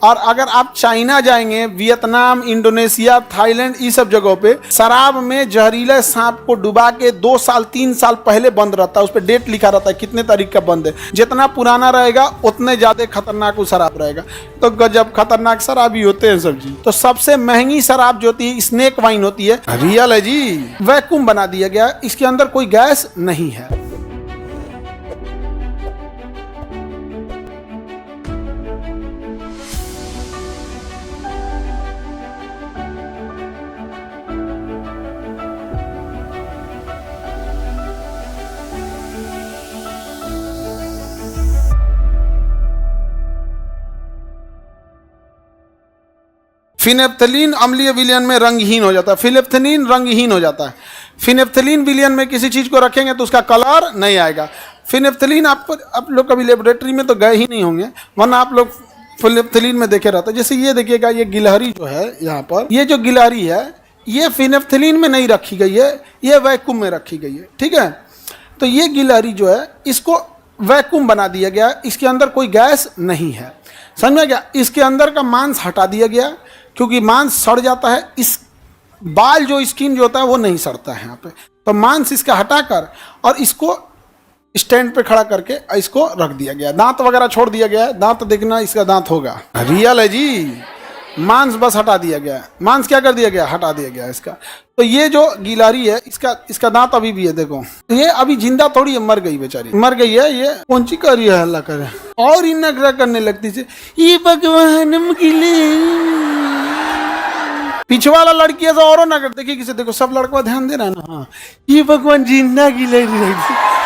और अगर आप चाइना जाएंगे, वियतनाम, इंडोनेशिया, थाईलैंड, ये सब जगहों पे शराब में जहरीले सांप को डुबा के 2 साल 3 साल पहले बंद रहता है। उस पर डेट लिखा रहता है कितने तारीख का बंद है। जितना पुराना रहेगा उतने ज्यादा खतरनाक वो शराब रहेगा। तो गजब खतरनाक शराबी होते हैं सब जी। तो सबसे महंगी शराब जो होती है स्नेक वाइन होती है। रियल है जी, वैक्यूम बना दिया गया, इसके अंदर कोई गैस नहीं है। फिनेप्थलीन अम्लीय विलयन में रंगहीन हो जाता है। फिनेप्थलीन रंगहीन हो जाता है। फिनेप्थलीन विलयन में किसी चीज को रखेंगे तो उसका कलर नहीं आएगा। फिनेप्थलीन आप लोग कभी लेबोरेटरी में तो गए ही नहीं होंगे, वरना आप लोग फिनेप्थलीन में देखे रहते हैं। जैसे ये देखिएगा, ये गिलहरी जो है यहाँ पर, ये जो गिलहरी है ये फिनेप्थलीन में नहीं रखी गई है, ये वैक्यूम में रखी गई है। ठीक है, तो ये गिलहरी जो है इसको वैक्यूम बना दिया गया, इसके अंदर कोई गैस नहीं है। समझ में गया? इसके अंदर का मांस हटा दिया गया क्योंकि मांस सड़ जाता है। इस बाल जो स्किन जो होता है वो नहीं सड़ता है यहाँ पे, तो मांस इसका हटाकर और इसको स्टैंड पे खड़ा करके इसको रख दिया गया। दांत वगैरह छोड़ दिया गया है, दांत देखना इसका दांत होगा। रियल है जी, मांस बस हटा दिया गया है। मांस क्या कर दिया गया? हटा दिया गया इसका। तो ये जो गिलहरी है इसका दांत अभी भी है, देखो ये अभी जिंदा थोड़ी है, मर गई बेचारी, मर गई है। ये कौन सी कर रही है, अल्लाह करे, और इन नखरा करने लगती से, ये भगवान पीछे वाला लड़की है तो और ना कर, देखिए किसे, देखो सब लड़का ध्यान दे रहा है ना। हाँ, ये भगवान जिंदा गिलहरी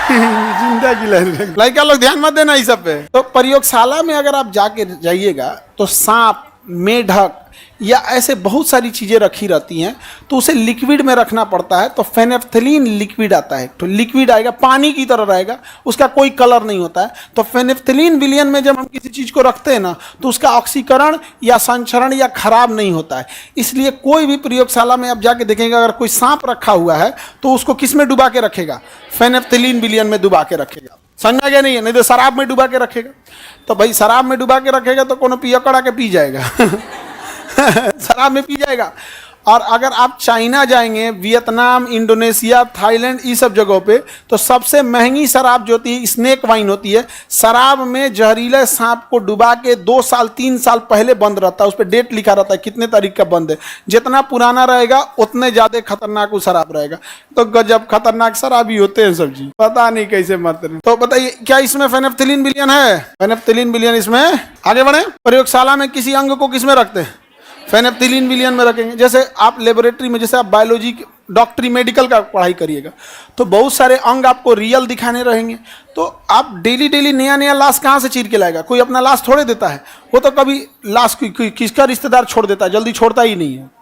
जिंदा गिलहरी। लड़का लोग ध्यान मत देना इस सब पे। तो प्रयोगशाला में अगर आप जाके जाइएगा तो सांप, मेढक या ऐसे बहुत सारी चीजें रखी रहती हैं, तो उसे लिक्विड में रखना पड़ता है। तो फेनेप्थलीन लिक्विड आता है, तो लिक्विड आएगा, पानी की तरह रहेगा, उसका कोई कलर नहीं होता है। तो फेनेप्थलीन विलयन में जब हम किसी चीज को रखते हैं ना, तो उसका ऑक्सीकरण या संचरण या खराब नहीं होता है। इसलिए कोई भी प्रयोगशाला में आप जाके देखेंगे, अगर कोई सांप रखा हुआ है तो उसको किस में डुबा के रखेगा? फेनेप्थलीन विलयन में डुबा के रखेगा। समझा गया? नहीं है, नहीं तो शराब में डुबा के रखेगा। तो भाई शराब में डुबा के रखेगा तो कोनो पियक्कड़ आके पी जाएगा शराब में पी जाएगा। और अगर आप चाइना जाएंगे, वियतनाम, इंडोनेशिया, थाईलैंड, ये सब जगहों पे, तो सबसे महंगी शराब जो होती है स्नेक वाइन होती है। शराब में जहरीले सांप को डुबा के 2 साल 3 साल पहले बंद रहता है। उस पर डेट लिखा रहता है कितने तारीख का बंद है। जितना पुराना रहेगा उतने ज्यादा खतरनाक वो शराब रहेगा। तो गजब खतरनाक शराबी होते हैं सब जी, पता नहीं कैसे मरते हैं। तो बताइए, क्या इसमें फेनेप्थलीन विलयन है? फेनेप्थलीन विलयन इसमें। आगे बढ़े, प्रयोगशाला में किसी अंग को किस में रखते हैं? फेनेप्थलीन विलयन में रखेंगे। जैसे आप लेबोरेटरी में, जैसे आप बायोलॉजी, डॉक्टरी, मेडिकल का पढ़ाई करिएगा तो बहुत सारे अंग आपको रियल दिखाने रहेंगे। तो आप डेली नया लाश कहाँ से चीर के लाएगा? कोई अपना लाश छोड़े देता है? वो तो कभी लाश किसका रिश्तेदार छोड़ देता है, जल्दी छोड़ता ही नहीं है।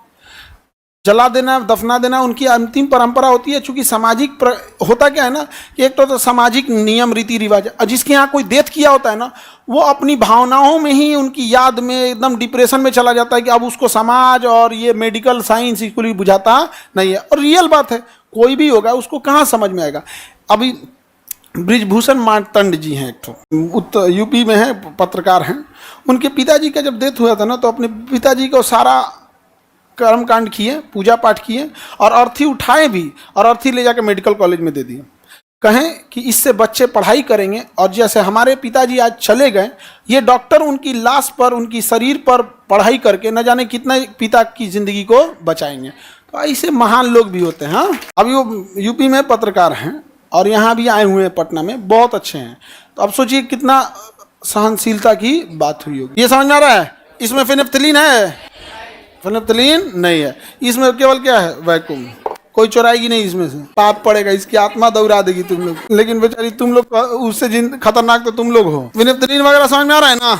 जला देना, दफना देना उनकी अंतिम परंपरा होती है। चूंकि सामाजिक होता क्या है ना, कि एक तो सामाजिक नियम, रीति रिवाज, और जिसके यहाँ कोई डेथ किया होता है ना, वो अपनी भावनाओं में ही, उनकी याद में एकदम डिप्रेशन में चला जाता है कि अब उसको समाज और ये मेडिकल साइंस इसको बुझाता नहीं है। और रियल बात है, कोई भी होगा उसको कहाँ समझ में आएगा। अभी ब्रिजभूषण मार्तंड जी हैं, एक तो उत्तर यूपी में है, पत्रकार हैं। उनके पिताजी का जब डेथ हुआ था ना, तो अपने पिताजी को सारा कर्मकांड किए, पूजा पाठ किए, और अर्थी उठाए भी, और अर्थी ले जाकर मेडिकल कॉलेज में दे दिए। कहें कि इससे बच्चे पढ़ाई करेंगे। और जैसे हमारे पिताजी आज चले गए, ये डॉक्टर उनकी लाश पर, उनकी शरीर पर पढ़ाई करके न जाने कितना पिता की जिंदगी को बचाएंगे। तो ऐसे महान लोग भी होते हैं। हाँ, अभी वो यूपी में पत्रकार हैं और यहाँ भी आए हुए हैं पटना में, बहुत अच्छे हैं। तो अब सोचिए कितना सहनशीलता की बात हुई होगी। ये समझ में आ रहा है? इसमें फेनेप्थलीन है? फेनेप्थलीन नहीं है। इसमें केवल क्या है? वैक्यूम। कोई चुराएगी नहीं इसमें से, पाप पड़ेगा, इसकी आत्मा दौड़ा देगी तुम लोग। लेकिन बेचारी तुम लोग उससे खतरनाक तो तुम लोग हो। फेनेप्थलीन वगैरह समझ में आ रहा है ना?